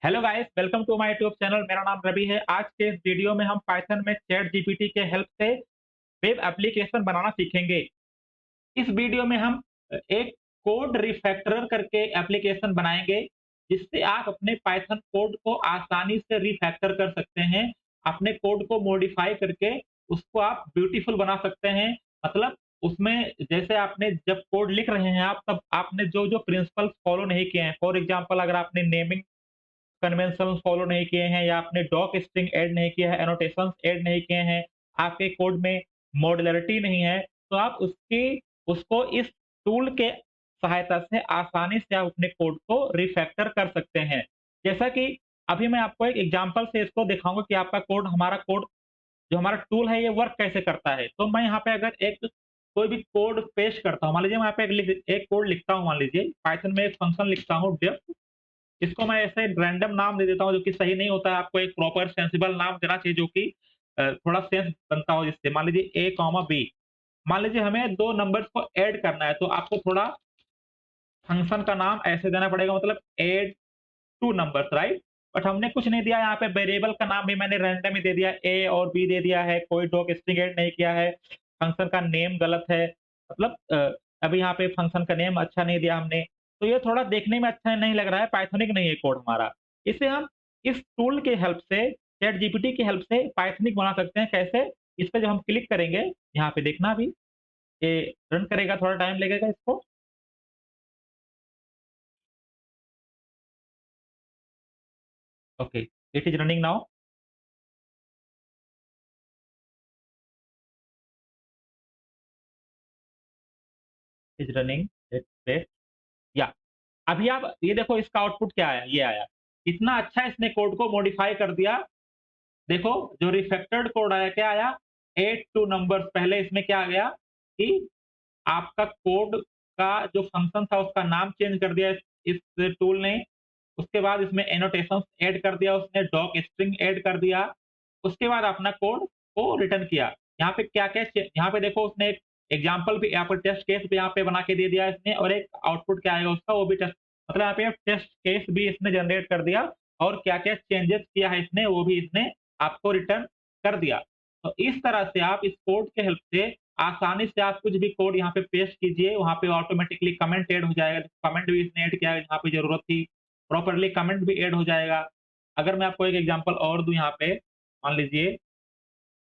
Hello guys, welcome to my YouTube channel. मेरा नाम रवि है। आज के इस वीडियो में हम पाइथन में चैट जीपीटी के हेल्प से वेब एप्लीकेशन बनाना सीखेंगे। इस वीडियो में हम एक कोड रिफैक्टरर करके एप्लीकेशन बनाएंगे, जिससे आप अपने पाइथन कोड को आसानी से रिफैक्टर कर सकते हैं। अपने कोड को मॉडिफाई करके उसको आप ब्यूटीफुल बना सकते हैं। मतलब उसमें जैसे आपने जब कोड लिख रहे हैं आप, तब आपने जो-जो प्रिंसिपल्स फॉलो नहीं किए हैं, फॉर एग्जांपल अगर आपने नेमिंग कन्वेंशंस फॉलो नहीं किए हैं या आपने डॉक स्ट्रिंग ऐड नहीं किया है, एनोटेशंस ऐड नहीं किए हैं, आपके कोड में मॉड्युलैरिटी नहीं है, तो आप उसको इस टूल के सहायता से आसानी से आप अपने कोड को रिफैक्टर कर सकते हैं। जैसा कि अभी मैं आपको एक एग्जांपल से इसको दिखाऊँगा कि आपका कोड हमारा कोड जो हमारा टूल है ये वर्क कैसे करता है। तो मैं यहाँ पे अगर एक कोई भी कोड पेश करता हूँ, मान लीजिए मैं यहाँ पे एक कोड लिखता हूँ, मान लीजिए पाइथन में एक फंक्शन लिखता हूँ डेफ। इसको मैं ऐसे रैंडम नाम दे देता हूँ जो कि सही नहीं होता है। आपको एक प्रॉपर सेंसिबल नाम देना चाहिए जो कि थोड़ा सेंस बनता हो जिससे। मान लीजिए ए कॉमा बी। मान लीजिए हमें 2 नंबर्स को ऐड करना है, तो आपको थोड़ा फंक्शन का नाम ऐसे देना पड़ेगा, मतलब ऐड 2 नंबर्स, राइट? बट हमने कुछ नहीं दिया यहाँ पे, वेरिएबल का नाम भी मैंने रैंडम ही दे दिया, ए और बी दे दिया है, कोई डॉक स्ट्रिंग ऐड नहीं किया है, फंक्शन का नेम गलत है। मतलब अभी यहाँ पे फंक्शन का नेम अच्छा नहीं दिया हमने, तो ये थोड़ा देखने में अच्छा नहीं लग रहा है, पाइथनिक नहीं है कोड हमारा। इसे हम इस टूल के हेल्प से, चैट जीपीटी की हेल्प से पाइथनिक बना सकते हैं। कैसे? इस पे जब हम क्लिक करेंगे, यहाँ पे देखना अभी, ये रन करेगा, थोड़ा टाइम लगेगा इसको। Okay, it is running now. Is running, let's wait. या अभी आप ये देखो, इसका आउटपुट क्या आया, ये आया। इतना अच्छा इसने कोड को मॉडिफाई कर दिया। देखो, जो रिफैक्टर्ड कोड आया, क्या आया? 8 टू नंबर्स। पहले इसमें क्या आ गया कि आपका कोड का जो फंक्शन था उसका नाम चेंज कर दिया इस टूल ने। उसके बाद इसमें एनोटेशंस ऐड कर दिया उसने, डॉक स्ट्रिंग ऐड कर दिया। उसके बाद अपना कोड को रिटर्न किया। यहाँ पे क्या-क्या चे यहाँ पे देखो, उसने एक एग्ज़ाम्पल भी यहाँ पर, टेस्ट केस भी यहाँ पे बना के दे दिया इसने, और एक आउटपुट क्या आएगा उसका वो भी टेस्ट, मतलब यहाँ पे टेस्ट केस भी इसने जनरेट कर दिया, और क्या-क्या चेंजेस किया है इसने वो भी इसने आपको रिटर्न कर दिया। तो इस तरह से आप इस कोड के हेल्प से आसानी से आप कुछ भी कोड यहाँ पे पेस्ट कीजिए, वहाँ पे ऑटोमेटिकली कमेंट ऐड हो जाएगा। कमेंट भी इसने ऐड किया है जहाँ पे ज़रूरत थी, प्रॉपर्ली कमेंट भी ऐड हो जाएगा। अगर मैं आपको एक एग्ज़ाम्पल और दूँ यहाँ पे, मान लीजिए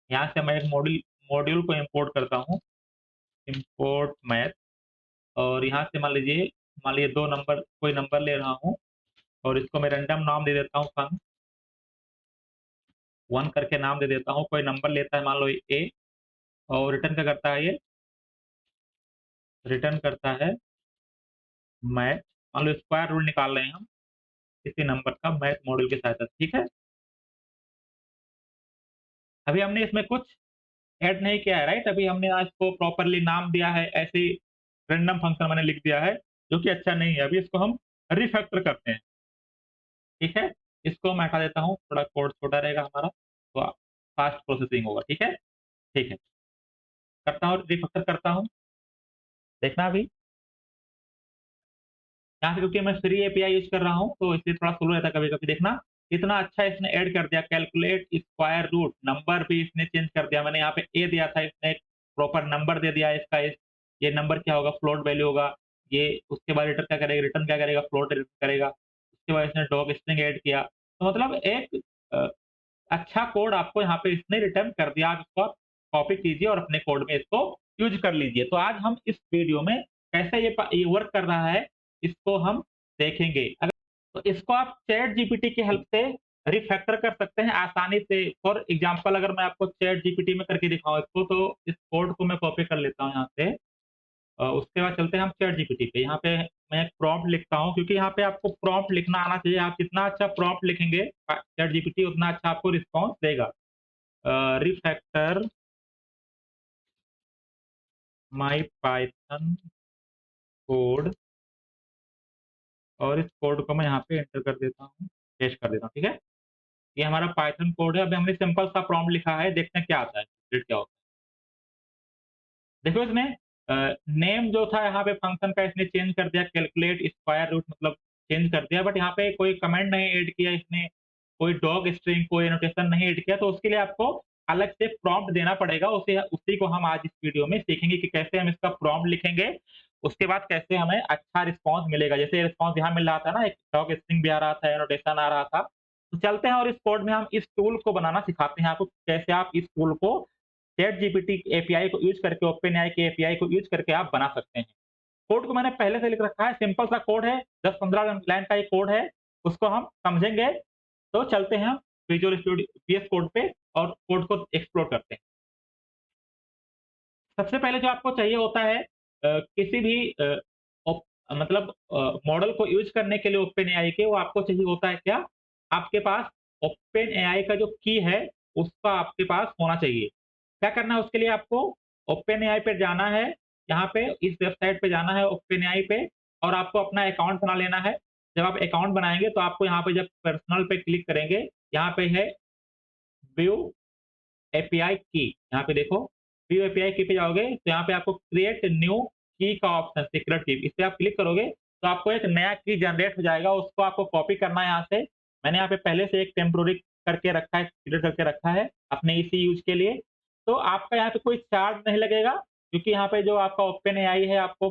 यहाँ से मैं एक मॉड्यूल को इम्पोर्ट करता हूँ, इम्पोर्ट मैथ, और यहाँ से मान लीजिए 2 नंबर, कोई नंबर ले रहा हूँ, और इसको मैं रैंडम नाम दे देता हूँ, फंक 1 करके नाम दे देता हूँ। कोई नंबर लेता है, मान लो ए, और रिटर्न क्या करता है ये? रिटर्न करता है मैथ। मान लो स्क्वायर रूट निकाल रहे हैं हम किसी नंबर का मैथ मॉड्यूल की सहायता से, ठीक है? अभी हमने इसमें कुछ ऐड नहीं किया है, राइट? अभी हमने आज इसको प्रॉपर्ली नाम दिया है, ऐसे ही रैंडम फंक्शन मैंने लिख दिया है, जो कि अच्छा नहीं है। अभी इसको हम रिफैक्टर करते हैं, ठीक है? इसको मैं हटा देता हूँ, थोड़ा कोड छोटा रहेगा हमारा, तो फास्ट प्रोसेसिंग होगा, ठीक है? ठीक है, करता हूँ, रिफैक्टर करता हूँ, देखना अभी। यहाँ से क्योंकि मैं फ्री एपीआई यूज़ कर रहा हूँ, तो इसलिए थोड़ा स्लो रहता है कभी-कभी, देखना। इतना अच्छा इसने ऐड कर दिया, कैलकुलेट स्क्वायर रूट, नंबर भी इसने चेंज कर दिया। मैंने यहाँ पे ए दिया था, इसने एक प्रॉपर नंबर दे दिया इसका। ये नंबर क्या होगा? फ्लोट वैल्यू होगा। ये उसके बाद रिटर्न क्या करेगा? फ्लोट रिटर्न करेगा। उसके बाद इसने डॉग स्ट्रिंग ऐड किया। तो मतलब एक अ, अच्छा कोड आपको यहाँ पे इसने रिटर्न कर दिया। आप इसको कॉपी कीजिए और अपने कोड में इसको यूज़ कर लीजिए। तो आज हम इस वीडियो में कैसे ये वर्क कर रहा है, इसको हम देखेंगे। अगर तो इसको आप चैट जीपीटी की हेल्प से रिफैक्टर कर सकते हैं आसानी से। फॉर एग्ज़ाम्पल अगर मैं आपको चैट जीपीटी में करके दिखाऊँ इसको, तो इस कोड को मैं कॉपी कर लेता हूँ यहाँ से। उसके बाद चलते हैं हम चैट जीपीटी पे। यहाँ पे मैं एक प्रॉम्प्ट लिखता हूँ, क्योंकि यहाँ पे आपको प्रॉम्प्ट लिखना आना चाहिए। आप जितना अच्छा प्रॉम्प्ट लिखेंगे, चैट जीपीटी उतना अच्छा आपको रिस्पॉन्स देगा। रिफैक्टर माय पाइथन कोड, और इस कोड को मैं यहाँ पे एंटर कर देता हूँ, पेस्ट कर देता हूँ, ठीक है? ये हमारा पाइथन कोड है। अभी हमने सिंपल सा प्रॉम्प्ट लिखा है, देखते हैं क्या आता है, फिर क्या होता है। देखो इसमें नेम जो था यहाँ पे फंक्शन का, इसने चेंज कर दिया, कैलकुलेट स्क्वायर रूट, मतलब चेंज कर दिया, बट यहाँ पे कोई कमेंट नहीं ऐड किया इसने, कोई डॉग स्ट्रिंग, कोई एनोटेशन नहीं ऐड किया, तो उसके लिए आपको अलग से प्रॉम्प्ट देना पड़ेगा। उसी को हम आज इस वीडियो में सीखेंगे कि कैसे हम इसका प्रॉम्प्ट लिखेंगे, उसके बाद कैसे हमें अच्छा रिस्पॉन्स मिलेगा। जैसे रिस्पॉन्स यहाँ मिल रहा था ना, एक डॉग स्ट्रिंग भी आ रहा था, एनोटेशन आ रहा था। तो चलते हैं और इस कोड में हम इस टूल को बनाना सिखाते हैं आपको, कैसे आप इस टूल को चैटजीपीटी एपीआई को यूज़ करके, ओपनएआई के एपीआई को यूज़ करके आप बना सकते हैं। कोड को मैंने पहले से लिख रखा है, सिंपल सा कोड है, 10-15 लाइन का ये कोड है, उसको हम समझेंगे। तो चलते हैं विजुअल स्टूडियो वीएस कोड पे और कोड को एक्सप्लोर करते हैं। सबसे पहले जो आपको चाहिए होता है किसी भी ओप मतलब मॉडल को यूज़ करने के लिए ओपनएआई के, वो आपको चाहिए होता है क्या? आपके पास ओपनएआई का जो की है, उसका आपके पास होना चाहिए। क्या करना है उसके लिए आपको? ओपनएआई पे जाना है, यहाँ पे इस वेबसाइट पे जाना है ओपनएआई पे, और आपको अपना अकाउंट बना लेना है। जब आप अकाउंट बनाएँगे तो आपको यहाँ पे जब पर्सनल पे क्लिक करेंगे, यहाँ पे है व्यू एपीआई की, यहाँ पे देखो, व्यू एपीआई की पे जाओगे तो यहाँ पे आपको क्रिएट न्यू की का ऑप्शन, सीक्रेट की, इस पे आप क्लिक करोगे तो आपको एक नया की जनरेट हो जाएगा, उसको आपको कॉपी करना है यहाँ से। मैंने यहाँ पे पहले से एक टेम्पोररी करके रखा है, क्रिएट करके रखा है अपने इसी यूज़ के लिए। तो आपका यहाँ पे कोई चार्ज नहीं लगेगा, क्योंकि यहाँ पे जो आपका ओपन एआई है आपको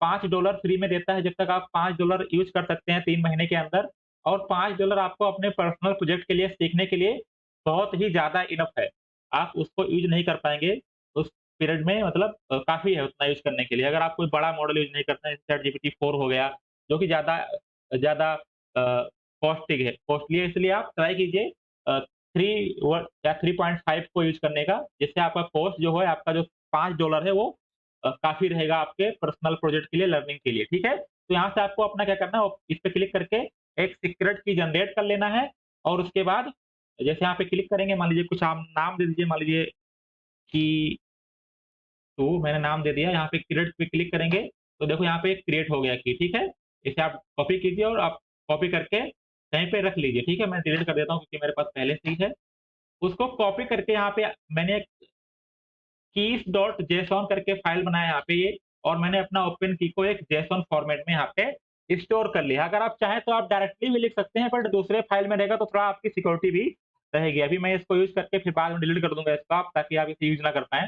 $5 फ्री में देता है, जब तक आप $5 यूज़ कर सकते हैं 3 महीने के अंदर, और $5 आपको अपने पर्सनल प्रोजेक्ट के लिए सीखने के लिए बहुत ही ज़्यादा इनफ है। आप उसको यूज़ नहीं कर पाएँगे उस पीरियड में, मतलब काफ़ी है उतना यूज़ करने के लिए। अगर आप कोई बड़ा मॉडल यूज़ नहीं करते हैं, चैटजीपीटी 4 हो गया, जो कि ज़्यादा ज़्यादा कॉस्टली है, इसलिए आप ट्राई कीजिए 3 व या 3.5 को यूज़ करने का, जिससे आपका कॉस्ट जो है, आपका जो $5 है, वो काफ़ी रहेगा आपके पर्सनल प्रोजेक्ट के लिए, लर्निंग के लिए, ठीक है? तो यहाँ से आपको अपना क्या करना है, इस पे क्लिक करके एक सीक्रेट की जनरेट कर लेना है, और उसके बाद जैसे यहाँ पे क्लिक करेंगे, मान लीजिए कुछ आप नाम दे दीजिए, मान लीजिए कि तो मैंने नाम दे दिया, यहाँ पे क्रिएट पे क्लिक करेंगे, तो देखो यहाँ पे क्रिएट हो गया की, ठीक है? इसे आप कॉपी कीजिए और आप कॉपी करके कहीं पे रख लीजिए, ठीक है? मैं डिलीट कर देता हूँ क्योंकि मेरे पास पहले से ही है। उसको कॉपी करके यहाँ पे मैंने एक keys.json करके फाइल बनाया यहाँ पे ये, और मैंने अपना ओपन की को एक जेसन फॉर्मेट में यहाँ पे स्टोर कर लिया। अगर आप चाहें तो आप डायरेक्टली भी लिख सकते हैं, बट दूसरे फाइल में रहेगा तो थोड़ा आपकी सिक्योरिटी भी रहेगी। अभी मैं इसको यूज़ करके फिर बाद में डिलीट कर दूँगा इसको आप, ताकि आप इसे यूज़ ना कर पाएँ।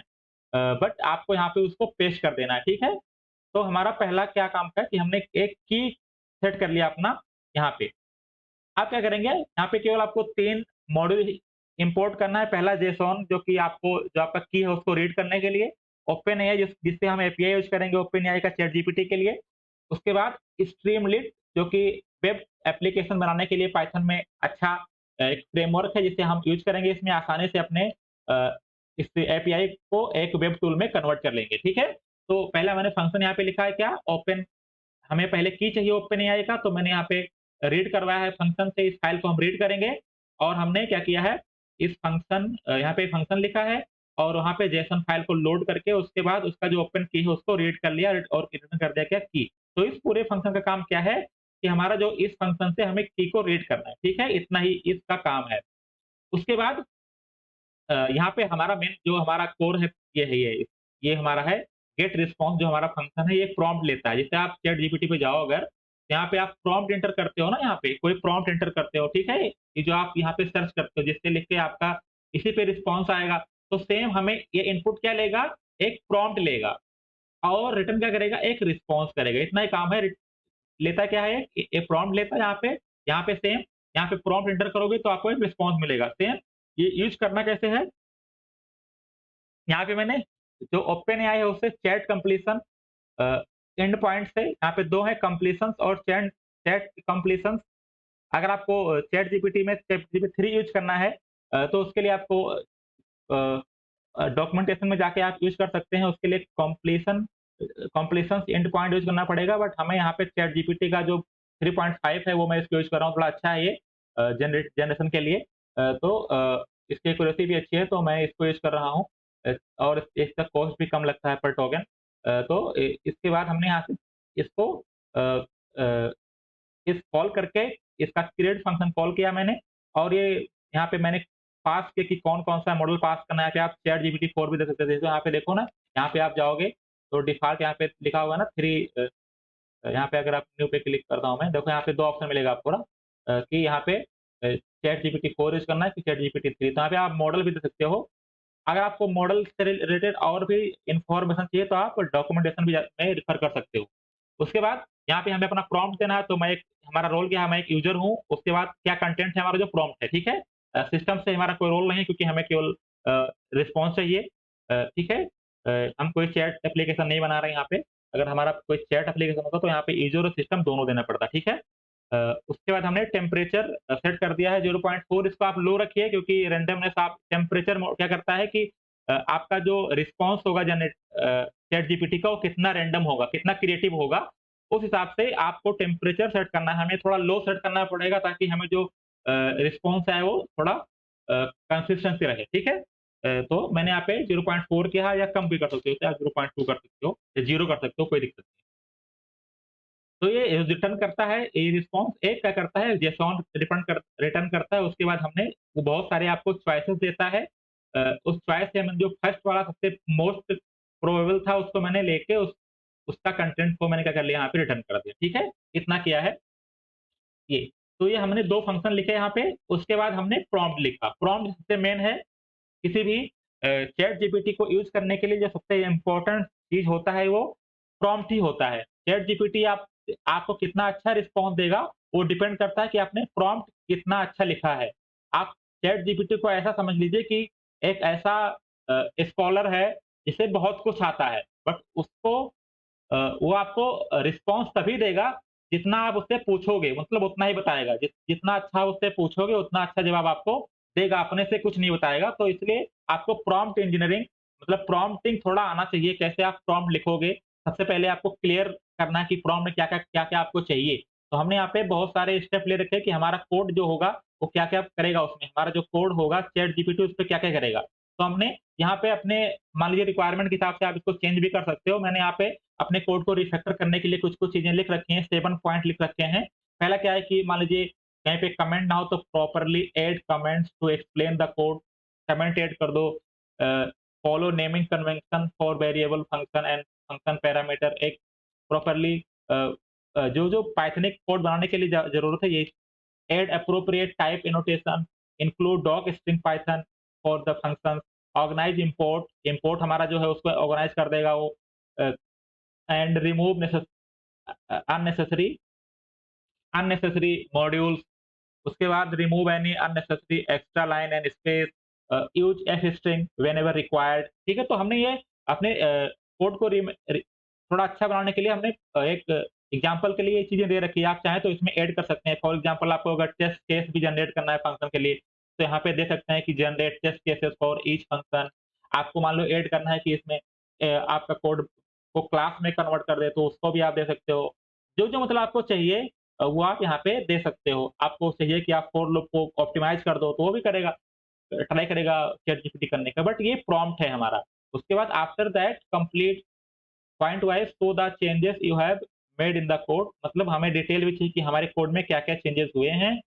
बट आपको यहाँ पे उसको पेस्ट कर देना है, ठीक है? तो हमारा पहला क्या काम था कि हमने एक की सेट कर लिया अपना यहाँ पे। आप क्या करेंगे, यहाँ पे केवल आपको 3 मॉड्यूल ही इम्पोर्ट करना है। पहला जेसॉन, जो कि आपको जो आपका की है उसको रीड करने के लिए, ओपनएआई जिससे हम एपीआई यूज़ करेंगे ओपनएआई का चैटजीपीटी के लिए। उसके बाद स्ट्रीमलीट, जो कि वेब एप्लीकेशन बनाने के लिए पाइथन में अच्छा एक फ्रेमवर्क है, जिसे हम यूज़ करेंगे, इसमें आसानी से अपने इस एपीआई को एक वेब टूल में कन्वर्ट कर लेंगे, ठीक है? तो पहला मैंने फंक्शन यहाँ पे लिखा है क्या, ओपन, हमें पहले की चाहिए ओपनएआई का, तो मैंने यहाँ पे रीड करवाया है फंक्शन से, इस फाइल को हम रीड करेंगे, और हमने क्या किया है, इस फंक्शन यहाँ पे फंक्शन लिखा है, और वहाँ पे जेसन फाइल को लोड करके उसके बाद उसका जो ओपन की है उसको रीड कर लिया और रिटर्न कर दिया क्या, की। तो इस पूरे फंक्शन का काम क्या है कि हमारा जो इस फंक्शन से हमें की को रीड करना है, ठीक है? इतना ही इसका काम है। उसके बाद यहाँ पे हमारा मेन जो हमारा कोर है, ये है, ये हमारा है गेट रिस्पॉन्स, जो हमारा फंक्शन है, ये प्रॉम्प्ट लेता है। जैसे आप चैट जीपीटी पे जाओ अगर, यहाँ पे आप प्रॉम्प्ट एंटर करते हो ना, यहाँ पे कोई प्रॉम्प्ट एंटर करते हो, ठीक है? ये जो आप यहाँ पे सर्च करते हो, जिससे लिख के आपका इसी पे रिस्पॉन्स आएगा। तो सेम हमें ये इनपुट क्या लेगा, एक प्रॉम्प्ट लेगा, और रिटर्न क्या करेगा, एक रिस्पॉन्स करेगा। इतना ही काम है। लेता क्या है, ये प्रॉम्प्ट लेता है यहाँ पे सेम, यहाँ पे प्रॉम्प्ट एंटर करोगे तो आपको एक रिस्पॉन्स मिलेगा। सेम ये यूज़ करना कैसे है, यहाँ पे मैंने जो ओपनएआई है उससे चैट कंप्लीशन एंड पॉइंट्स है, यहाँ पे 2 है, कंप्लीशंस और चैट चैट कंप्लीशंस। अगर आपको चैट जीपीटी में चैटजीपीटी 3 यूज़ करना है, तो उसके लिए आपको डॉक्यूमेंटेशन में जाके आप यूज़ कर सकते हैं, उसके लिए कंप्लीशंस एंड पॉइंट यूज़ करना पड़ेगा, बट हमें यहाँ पे चैट जीपीटी का जो 3.5 है वो मैं इसको यूज़ कर रहा हूँ, थोड़ा अच्छा है ये जनरेशन के लिए। तो इसकी एक्यूरेसी भी अच्छी है, तो मैं इसको यूज़ कर रहा हूँ। और इसका कॉस्ट भी कम लगता है पर टोकन। तो इसके बाद हमने यहाँ से इसको अ अ, इस कॉल करके इसका क्रिएट फंक्शन कॉल किया मैंने, और ये यहाँ पे मैंने पास किया कि कौन-कौन सा मॉडल पास करना है। यहाँ पे आप चैट जीपीटी 4 भी देख सकते थे, तो यहाँ पे देखो ना, यहाँ पे आप जाओगे तो डिफ़ॉल्ट यहाँ पे लिखा हुआ है ना, 3 यहाँ पे अगर आप न्यू पे क्लिक करता हूँ मैं, देखो यहाँ पे 2 ऑप्शन मिलेगा आपको ना कि यहाँ पे चैट जीपीटी 4 यूज़ करना है कि चैट जीपीटी 3, तो यहाँ पे आप मॉडल भी दे सकते हो। अगर आपको मॉडल से रिलेटेड और भी इन्फॉर्मेशन चाहिए तो आप डॉक्यूमेंटेशन भी में रेफर कर सकते हो। उसके बाद यहाँ पे हमें अपना प्रॉम्प्ट देना है, तो हमारा रोल क्या है, मैं एक यूज़र हूँ, उसके बाद क्या कंटेंट है हमारा जो प्रॉम्प्ट है, ठीक है? सिस्टम से हमारा कोई रोल नहीं है क्योंकि हमें केवल रिस्पॉन्स चाहिए ठीक है? हम कोई चैट एप्लीकेशन नहीं बना रहे हैं यहाँ पे। अगर हमारा कोई चैट एप्लीकेशन होता तो यहाँ पे यूज़र और सिस्टम दोनों देना पड़ता, ठीक है? उसके बाद हमने टेम्परेचर सेट कर दिया है 0.4, इसको आप लो रखिए क्योंकि रैंडमनेस आप टेम्परेचर मो क्या करता है कि आपका जो रिस्पॉन्स होगा चैट जीपीटी का वो कितना रैंडम होगा, कितना क्रिएटिव होगा, उस हिसाब से आपको टेम्परेचर सेट करना है। हमें थोड़ा लो सेट करना पड़ेगा ताकि हमें जो रिस्पॉन्स है वो थोड़ा कंसिस्टेंसी रहे, ठीक है? तो मैंने यहाँ पे 0.4 किया है या कम भी कर सकते हो, या 0.2 कर सकते हो या 0 कर सकते हो, कोई दिक्कत नहीं। तो ये रिटर्न करता है, ये रिस्पॉन्स एक क्या करता है, जेसॉन रिटर्न करता है, उसके बाद हमने वो बहुत सारे आपको चॉइसेस देता है। उस चॉइस से मैंने जो फर्स्ट वाला सबसे मोस्ट प्रोबेबल था उसको मैंने लेके उसका कंटेंट को मैंने क्या कर लिया यहाँ पे रिटर्न कर दिया, ठीक है? इतना किया है ये। तो ये हमने 2 फंक्शन लिखे यहाँ पे, उसके बाद हमने प्रॉम्प्ट लिखा। प्रॉम्प्ट सबसे मेन है किसी भी चैट जीपीटी को यूज़ करने के लिए जो सबसे इम्पोर्टेंट चीज़ होता है वो प्रॉम्प्ट ही होता है। चैट जीपीटी आपको कितना अच्छा रिस्पॉन्स देगा, वो डिपेंड करता है कि आपने प्रॉम्प्ट कितना अच्छा लिखा है। आप चैट जीपीटी को ऐसा समझ लीजिए कि एक ऐसा स्कॉलर है जिसे बहुत कुछ आता है, बट वो आपको रिस्पॉन्स तभी देगा जितना आप उससे पूछोगे, मतलब उतना ही बताएगा। जितना अच्छा उससे पूछोगे उतना अच्छा जवाब आपको देगा, अपने से कुछ नहीं बताएगा। तो इसलिए आपको प्रॉम्प्ट इंजीनियरिंग मतलब प्रॉम्प्टिंग थोड़ा आना चाहिए, कैसे आप प्रॉम्प्ट लिखोगे। सबसे पहले आपको क्लियर करना है कि प्रॉम्प्ट में क्या-क्या आपको चाहिए। तो हमने यहाँ पे बहुत सारे स्टेप ले रखे हैं कि हमारा कोड जो होगा वो क्या-क्या करेगा उसमें। हमारा जो कोड होगा चैट जीपीटी उस पे क्या-क्या करेगा। तो हमने यहाँ पे अपने मान लीजिए रिक्वायरमेंट के हिसाब से आप इसको चेंज भी कर सकते हो। मैंने यहाँ पे अपने कोड को रिफैक्टर करने के लिए कुछ-कुछ चीज़ें लिख रखी हैं, 7 पॉइंट लिख रखे हैं। पहला क्या है कि मान लीजिए कहीं पे कमेंट ना हो तो properly add comments to explain the code, comment add कर दो। Follow naming convention for variable function and function parameter, एक प्रॉपर्ली जो पाइथनिक कोड बनाने के लिए ज़रूरत है ये add appropriate type annotation, include doc string Python for the functions, organize import, import हमारा जो है उसको ऑर्गेनाइज कर देगा वो and remove unnecessary unnecessary modules. उसके बाद remove any unnecessary extra line and space, use F string whenever required, ठीक है? तो हमने ये अपने कोड को थोड़ा अच्छा बनाने के लिए हमने एक एग्जांपल के लिए ये चीज़ें दे रखी है। आप चाहें तो इसमें ऐड कर सकते हैं। फॉर एग्जांपल आपको अगर टेस्ट केस भी जनरेट करना है फंक्शन के लिए, तो यहाँ पे दे सकते हैं कि generate test cases for each function. आपको मान लो ऐड करना है कि इसमें आपका कोड को क्लास में कन्वर्ट कर दे, तो उसको भी आप दे सकते हो। जो-जो मतलब आपको चाहिए वो आप यहाँ पे दे सकते हो। आपको चाहिए कि आप फॉर लूप को ऑप्टिमाइज़ कर दो, तो वो भी करेगा, ट्राई करेगा चैटजीपीटी करने का, बट ये प्रॉम्प्ट है हमारा। उसके बाद after that complete point wise show the changes you have made in the code, मतलब हमें डिटेल भी चाहिए कि हमारे कोड में क्या-क्या चेंजेस हुए हैं।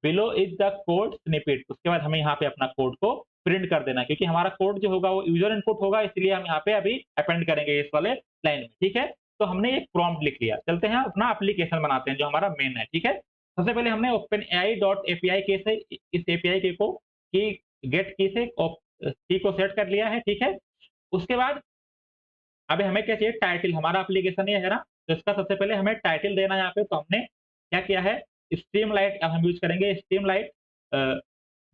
Below is the code snippet, उसके बाद हमें यहाँ पे अपना कोड को प्रिंट कर देना है क्योंकि हमारा कोड जो होगा वो यूज़र इनपुट होगा, इसलिए हम यहाँ पे अभी अपेंड करेंगे इस वाले लाइन में, ठीक है? तो हमने एक प्रॉम्प्ट लिख लिया। चलते हैं अपना एप्लीकेशन बनाते हैं जो हमारा मेन है, ठीक है? सबसे पहले हमने ओपनएआई डॉट एपीआई की से इस एपीआई की गेट की से की को सेट कर लिया है, ठीक है? उसके बाद अब हमें क्या चाहिए, टाइटल, हमारा एप्लीकेशन ये है ना, तो इसका सबसे पहले हमें टाइटल देना है यहाँ पे, तो हमने क्या किया है, स्ट्रीमलाइट अब हम यूज़ करेंगे। स्ट्रीमलाइट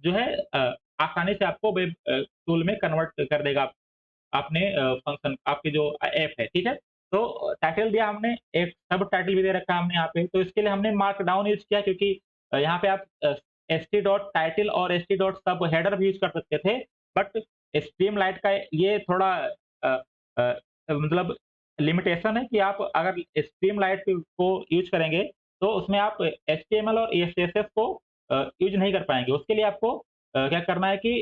जो है आसानी से आपको वेब टूल में कन्वर्ट कर देगा अपने फंक्शन आपके जो ऐप है, ठीक है? तो टाइटल दिया हमने, एक सब टाइटल भी दे रखा है हमने यहाँ पे, तो इसके लिए हमने मार्कडाउन यूज़ किया क्योंकि यहाँ पे आप st.title और st.sub हेडर भी यूज़ कर सकते थे, बट स्ट्रीमलाइट का ये थोड़ा अ अ, मतलब लिमिटेशन है कि आप अगर स्ट्रीमलाइट को यूज़ करेंगे, तो उसमें आप एचटीएमएल और सीएसएस को यूज़ नहीं कर पाएँगे। उसके लिए आपको क्या करना है कि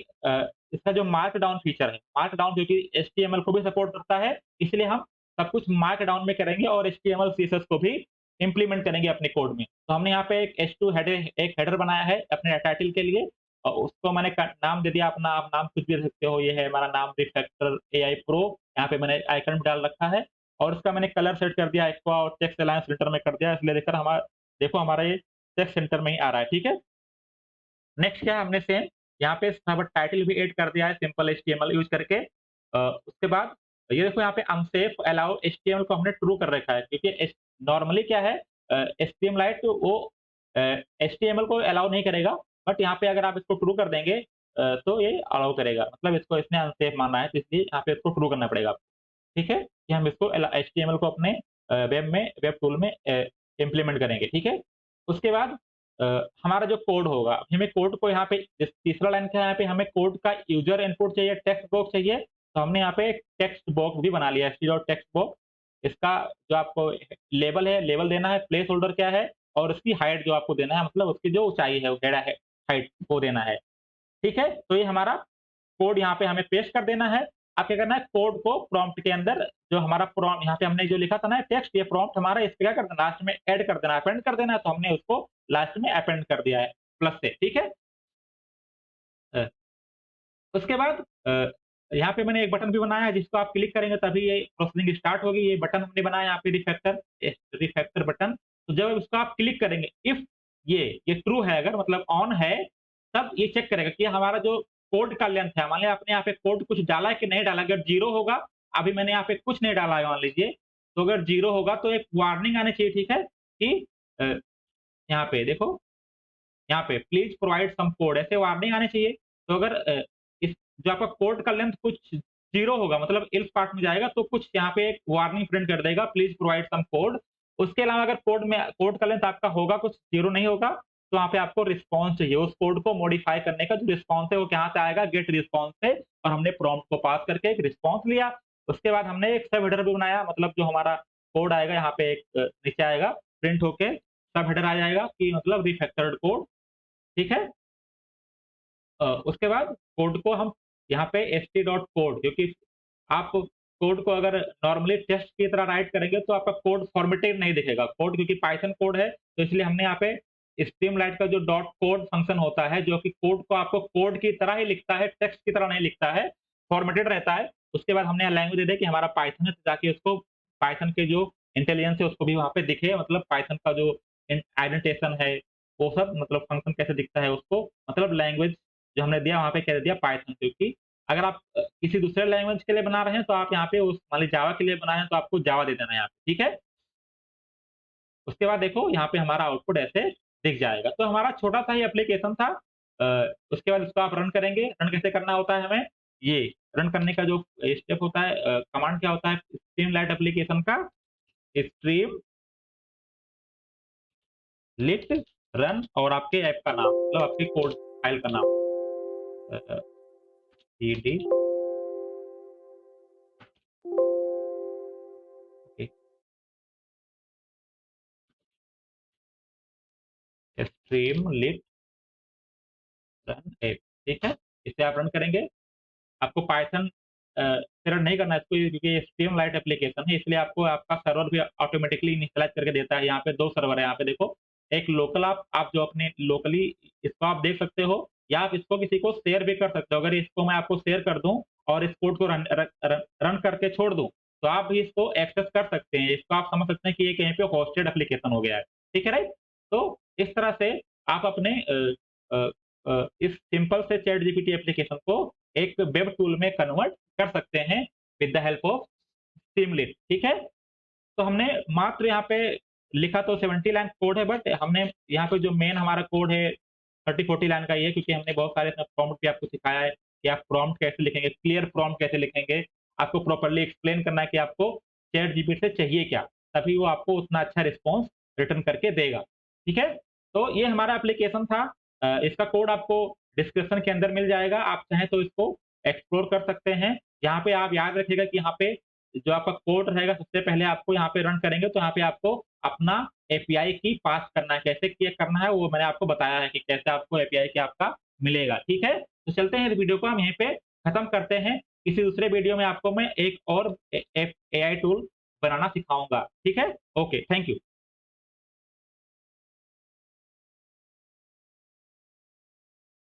इसका जो मार्कडाउन फीचर है, मार्कडाउन क्योंकि एचटीएमएल को भी सपोर्ट करता है, इसलिए हम सब कुछ मार्कडाउन में करेंगे और एचटीएमएल सीएसएस को भी इम्प्लीमेंट करेंगे अपने कोड में। तो हमने यहाँ पे एक हेडर बनाया है अपने टाइटल के लिए और उसको मैंने नाम दे दिया अपना, आप नाम कुछ भी दे सकते हो। ये है हमारा नाम रिफैक्टर एआई प्रो, यहाँ पे मैंने आइकन भी डाल रखा है और उसका मैंने कलर सेट कर दिया एक्वा और टेक्स्ट अलायंस फिल्टर में कर दिया, इसलिए देखकर देखो हमारा ये टेक्स्ट सेंटर में ही आ रहा है, ठीक है। नेक्स्ट क्या है, हमने सेम यहाँ पे सब टाइटल भी ऐड कर दिया है सिंपल एचटीएमएल यूज करके। उसके बाद ये देखो यहाँ पे अनसेफ अलाउ एचटीएमएल को हमने ट्रू कर रखा है, क्योंकि नॉर्मली क्या है, एचटीएमएल वो एचटीएमएल को अलाउ नहीं करेगा, बट यहाँ पे अगर आप इसको ट्रू कर देंगे तो ये अलाउ करेगा, मतलब इसको इसने अनसेफ माना है, तो इसलिए यहाँ पे इसको ट्रू करना पड़ेगा आपको, ठीक है। कि हम इसको एचटीएमएल को अपने वेब टूल में इम्प्लीमेंट करेंगे, ठीक है। उसके बाद हमारा जो कोड होगा, हमें कोड को यहाँ पे तीसरा लाइन क्या है, यहाँ पे हमें कोड का यूजर इनपुट चाहिए, टेक्स्ट बॉक्स चाहिए, तो हमने यहाँ पे एक टेक्स्ट बॉक्स भी बना लिया है, टेक्स्ट बॉक्स। इसका जो आपको लेबल है, लेबल देना है, प्लेस होल्डर क्या है, और उसकी हाइट जो आपको देना है, मतलब उसकी जो ऊंचाई है, डेटा है हाइट वो देना है, ठीक है। तो ये हमारा कोड यहाँ पे हमें पेस्ट कर देना है। अब क्या करना है, कोड को प्रॉम्प्ट के अंदर जो हमारा प्रॉम्प्ट यहाँ पे हमने जो लिखा था ना टेक्स्ट, ये प्रॉम्प्ट हमारा इस पे क्या कर देना, लास्ट में ऐड कर देना, अपेंड कर देना है, तो हमने उसको लास्ट में अपेंड कर दिया है प्लस से, ठीक है। अ, उसके बाद यहाँ पे मैंने एक बटन भी बनाया है, जिसको आप क्लिक करेंगे तभी ये प्रोसेसिंग स्टार्ट होगी। ये बटन हमने बनाया यहाँ पे रिफैक्टर बटन। तो जब उसको आप क्लिक करेंगे, इफ ये ट्रू है, अगर मतलब ऑन है, तब ये चेक करेगा कि हमारा जो कोड का लेंथ है, मान लिया आपने यहाँ पे कोड कुछ डाला है कि नहीं डाला। अगर 0 होगा, अभी मैंने यहाँ पे कुछ नहीं डाला है मान लीजिए, तो अगर 0 होगा तो एक वार्निंग आनी चाहिए, ठीक है, कि यहाँ पे देखो, यहाँ पे प्लीज प्रोवाइड सम कोड, ऐसे वार्निंग आने चाहिए। तो अगर इस जो आपका कोड का लेंथ कुछ 0 होगा, मतलब एल्स पार्ट में जाएगा, तो कुछ यहाँ पे एक वार्निंग प्रिंट कर देगा, प्लीज प्रोवाइड सम कोड। उसके अलावा अगर कोड का लेंथ आपका होगा, कुछ 0 नहीं होगा, तो वहाँ पे आपको रिस्पॉन्स चाहिए। उस कोड को मॉडिफाई करने का जो रिस्पॉन्स है वो कहाँ से आएगा, गेट रिस्पॉन्स से, और हमने प्रॉम्प्ट को पास करके एक रिस्पॉन्स लिया। उसके बाद हमने एक सब हेडर भी बनाया, मतलब जो हमारा कोड आएगा यहाँ पे एक नीचे आएगा प्रिंट होके सब हेडर आ जाएगा, कि मतलब रिफैक्टर्ड कोड, ठीक है। उसके बाद कोड को हम यहाँ पे st.code, क्योंकि आप कोड को अगर नॉर्मली टेस्ट की तरह राइट करेंगे तो आपका कोड फॉर्मेटेड नहीं दिखेगा। कोड क्योंकि पाइथन कोड है, तो इसलिए हमने यहाँ पे स्ट्रीमलाइट का जो डॉट कोड फंक्शन होता है, जो कि कोड को आपको कोड की तरह ही लिखता है, टेक्स्ट की तरह नहीं लिखता है, फॉर्मेटेड रहता है। उसके बाद हमने लैंग्वेज दे दी कि हमारा पाइथन है, तो ताकि उसको पाइथन के जो इंटेलिजेंस है उसको भी वहाँ पे दिखे, मतलब पाइथन का जो आइडेंटिटेशन है वो सब, मतलब फंक्शन कैसे दिखता है उसको, मतलब लैंग्वेज जो हमने दिया वहाँ पे क्या दे दिया, पाइथन। क्योंकि अगर आप किसी दूसरे लैंग्वेज के लिए बना रहे हैं, तो आप यहाँ पे उस मान लीजिए जावा के लिए बनाए हैं, तो आपको जावा दे देना है यहाँ पे, ठीक है। उसके बाद देखो यहाँ पे हमारा आउटपुट ऐसे दिख जाएगा। तो हमारा छोटा सा ही एप्लीकेशन था। उसके बाद इसको आप रन करेंगे। रन कैसे करना होता है हमें, ये रन करने का जो स्टेप होता है, कमांड क्या होता है स्ट्रीमलाइट एप्लीकेशन का, स्ट्रीम लिट रन, और आपके ऐप का नाम, मतलब आपके कोड फाइल का नाम cd streamlit run app, ठीक है। इसे आप रन करेंगे। आपको पाइथन से रन नहीं करना है इसको, क्योंकि ये स्ट्रीमलाइट एप्लीकेशन है, इसलिए आपको आपका सर्वर भी ऑटोमेटिकली इनिशियलाइज करके देता है। यहाँ पे 2 सर्वर है, यहाँ पे देखो, एक लोकल आप जो अपने लोकली इसको आप देख सकते हो, या आप इसको किसी को शेयर भी कर सकते हो। अगर इसको मैं आपको शेयर कर दूं और इस कोड को रन करके छोड़ दूं, तो आप भी इसको एक्सेस कर सकते हैं। इसको आप समझ सकते हैं कि ये कहीं पे होस्टेड एप्लीकेशन हो गया है, ठीक है, राइट। तो इस तरह से आप अपने इस सिंपल से चैट जीपीटी एप्लीकेशन को एक वेब टूल में कन्वर्ट कर सकते हैं विद द हेल्प ऑफ स्ट्रीमलिट, ठीक है। तो हमने मात्र यहाँ पे लिखा तो 70 लाइन कोड है, बट हमने यहाँ पे जो मेन हमारा कोड है 30-40 लाइन का ही है, क्योंकि हमने बहुत सारे प्रॉम्प्ट भी आपको सिखाया है कि आप प्रॉम्प्ट कैसे लिखेंगे, क्लियर प्रॉम्प्ट कैसे लिखेंगे, आपको प्रॉपर्ली एक्सप्लेन करना है कि आपको चैट जीपीटी से चाहिए क्या, तभी वो आपको उतना अच्छा रिस्पॉन्स रिटर्न करके देगा, ठीक है। तो ये हमारा एप्लीकेशन था। इसका कोड आपको डिस्क्रिप्शन के अंदर मिल जाएगा, आप चाहें तो इसको एक्सप्लोर कर सकते हैं। यहाँ पे आप याद रखिएगा कि यहाँ पे जो आपका कोड रहेगा, सबसे पहले आपको यहाँ पे रन करेंगे, तो यहाँ पे आपको अपना एपीआई की पास करना है। कैसे किया करना है वो मैंने आपको बताया है कि कैसे आपको एपीआई की आपका मिलेगा, ठीक है। तो चलते हैं, इस वीडियो को हम यहीं पे खत्म करते हैं। किसी दूसरे वीडियो में आपको मैं एक और एआई टूल बनाना सिखाऊंगा, ठीक है। Okay, thank you.